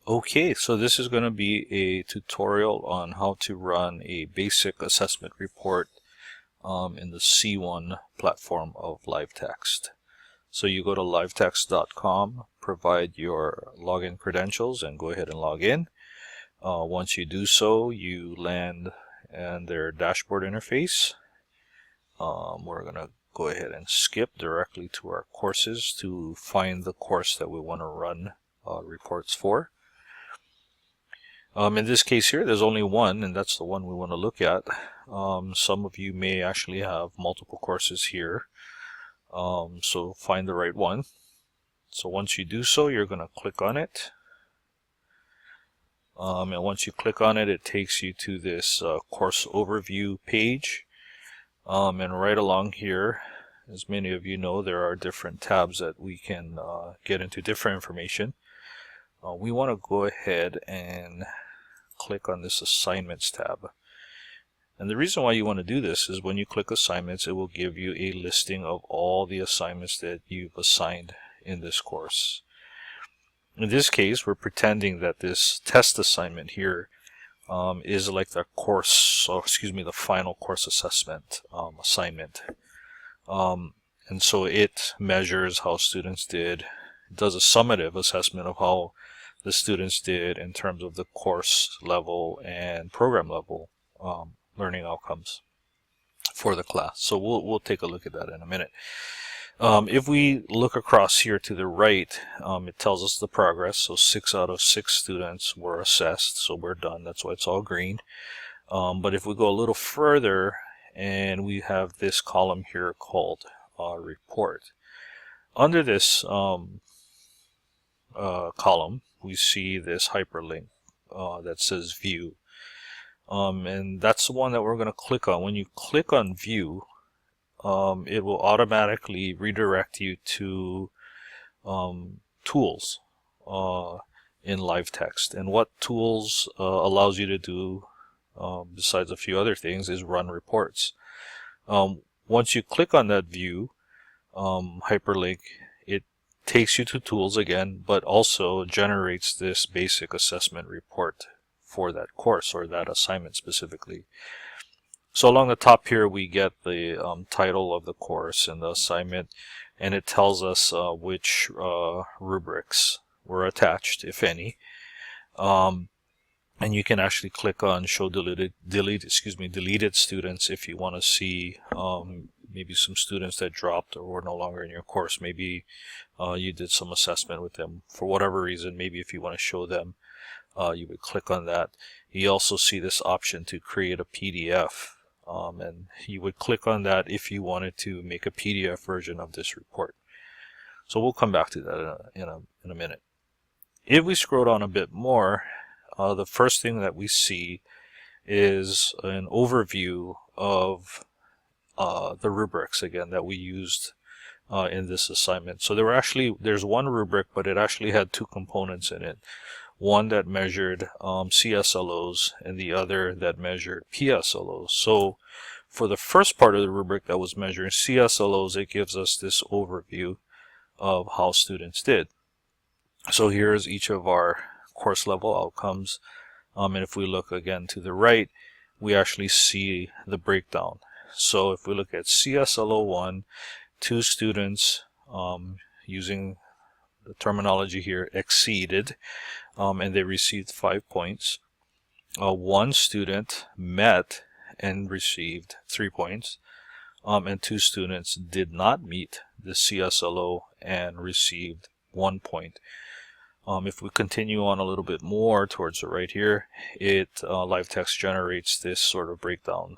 Okay, so this is going to be a tutorial on how to run a basic assessment report in the C1 platform of LiveText. So you go to livetext.com, provide your login credentials, and go ahead and log in. Once you do so, you land in their dashboard interface. We're going to go ahead and skip directly to our courses to find the course that we want to run reports for. In this case here, there's only one, and that's the one we want to look at. Some of you may actually have multiple courses here, so find the right one. So once you do so, you're going to click on it. And once you click on it, it takes you to this course overview page. And right along here, as many of you know, there are different tabs that we can get into different information. We want to go ahead and click on this assignments tab. And the reason why you want to do this is when you click assignments, it will give you a listing of all the assignments that you've assigned in this course. In this case, we're pretending that this test assignment here is like the course, or excuse me, the final course assessment assignment. And so it measures how students did. It does a summative assessment of how the students did in terms of the course level and program level learning outcomes for the class. So we'll take a look at that in a minute. If we look across here to the right, it tells us the progress. So 6 out of 6 students were assessed, so we're done. That's why it's all green. But if we go a little further, and we have this column here called report. Under this column, we see this hyperlink that says view. And that's the one that we're going to click on. When you click on view, it will automatically redirect you to tools in LiveText. And what tools allows you to do, besides a few other things, is run reports. Once you click on that view hyperlink, it takes you to tools again, but also generates this basic assessment report for that course or that assignment specifically. So along the top here, we get the title of the course and the assignment, and it tells us which rubrics were attached, if any. And you can actually click on show deleted students if you want to see maybe some students that dropped or were no longer in your course. Maybe you did some assessment with them for whatever reason. Maybe if you want to show them, you would click on that. You also see this option to create a PDF, and you would click on that if you wanted to make a PDF version of this report. So we'll come back to that in a minute. If we scroll down a bit more, the first thing that we see is an overview of the rubrics again that we used in this assignment. So there's one rubric, but it actually had two components in it. One that measured CSLOs and the other that measured PSLOs. So for the first part of the rubric that was measuring CSLOs, it gives us this overview of how students did. So here's each of our course level outcomes. And if we look again to the right, we actually see the breakdown. So if we look at CSLO 1, 2 students, using the terminology here, exceeded, and they received 5 points. 1 student met and received 3 points, and 2 students did not meet the CSLO and received 1 point. If we continue on a little bit more towards the right here, LiveText generates this sort of breakdown.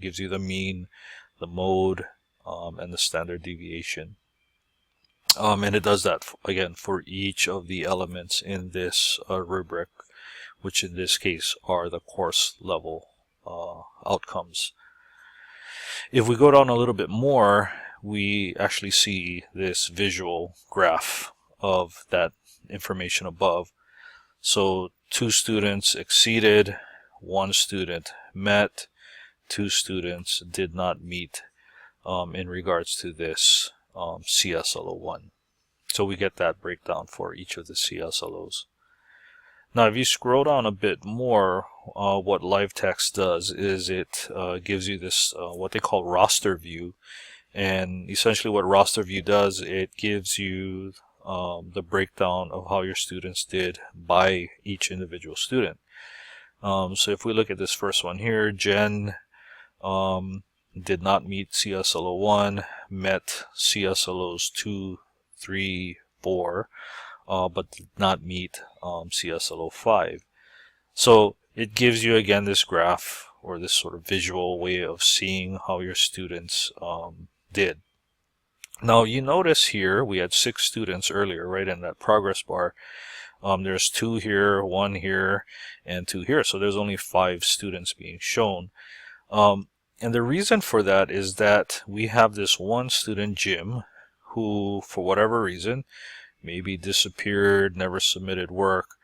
Gives you the mean, the mode, and the standard deviation. And it does that again for each of the elements in this rubric, which in this case are the course level outcomes. If we go down a little bit more, we actually see this visual graph of that information above. So 2 students exceeded, 1 student met, 2 students did not meet in regards to this CSLO 1. So we get that breakdown for each of the CSLOs. Now, if you scroll down a bit more, what LiveText does is it gives you this what they call roster view. And essentially what roster view does, it gives you the breakdown of how your students did by each individual student. So if we look at this first one here, Jen did not meet CSLO 1, met CSLOs 2, 3, 4, but did not meet CSLO 5. So it gives you again this graph or this sort of visual way of seeing how your students did. Now you notice here we had 6 students earlier, right, in that progress bar. There's 2 here, 1 here, and 2 here. So there's only 5 students being shown. And the reason for that is that we have this one student, Jim, who for whatever reason maybe disappeared, never submitted work.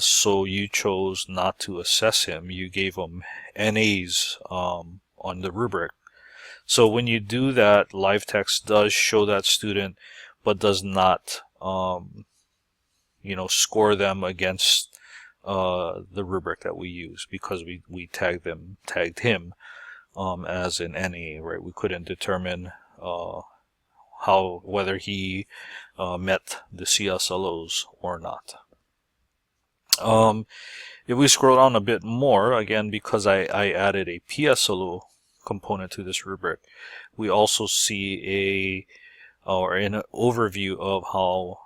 So you chose not to assess him. You gave him NAs on the rubric. So when you do that, LiveText does show that student, but does not, score them against the rubric that we use, because we tagged him as an NA, right? We couldn't determine whether he met the CSLOs or not. If we scroll down a bit more, again, because I added a PSLO component to this rubric, we also see an overview of how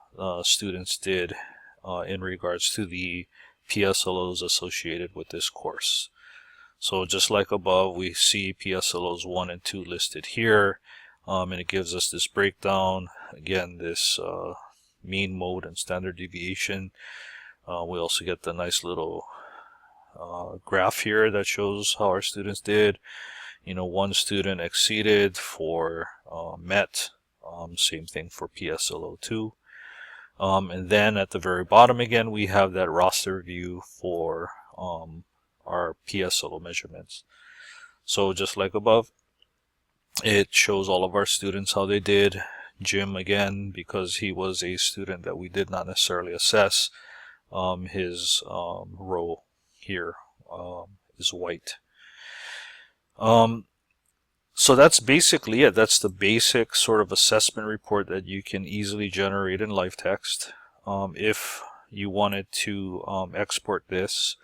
students did in regards to the PSLOs associated with this course. So just like above, we see PSLOs 1 and 2 listed here, and it gives us this breakdown. Again, this mean, mode, and standard deviation. We also get the nice little graph here that shows how our students did. One student exceeded, 4 met. Same thing for PSLO 2. And then at the very bottom again, we have that roster view for our PSLO measurements. So just like above, it shows all of our students how they did. Jim, again, because he was a student that we did not necessarily assess, his row here is white. So that's basically it. That's the basic sort of assessment report that you can easily generate in LiveText. If you wanted to export this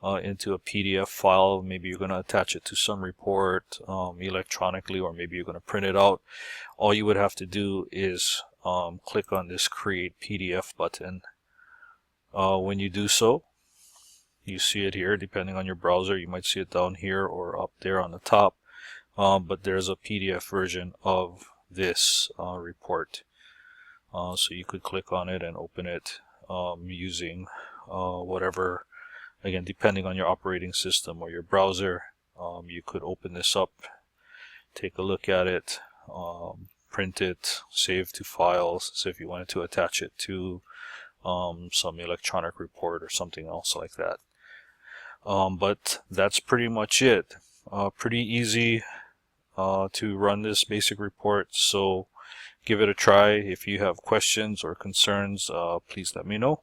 into a PDF file, maybe you're going to attach it to some report electronically, or maybe you're going to print it out, all you would have to do is click on this Create PDF button. When you do so, you see it here. Depending on your browser, you might see it down here or up there on the top. But there's a PDF version of this report. So you could click on it and open it using whatever, again, depending on your operating system or your browser. You could open this up, take a look at it, print it, save to files, so if you wanted to attach it to some electronic report or something else like that. But that's pretty much it. Pretty easy to run this basic report, so give it a try. If you have questions or concerns, please let me know.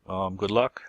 Good luck.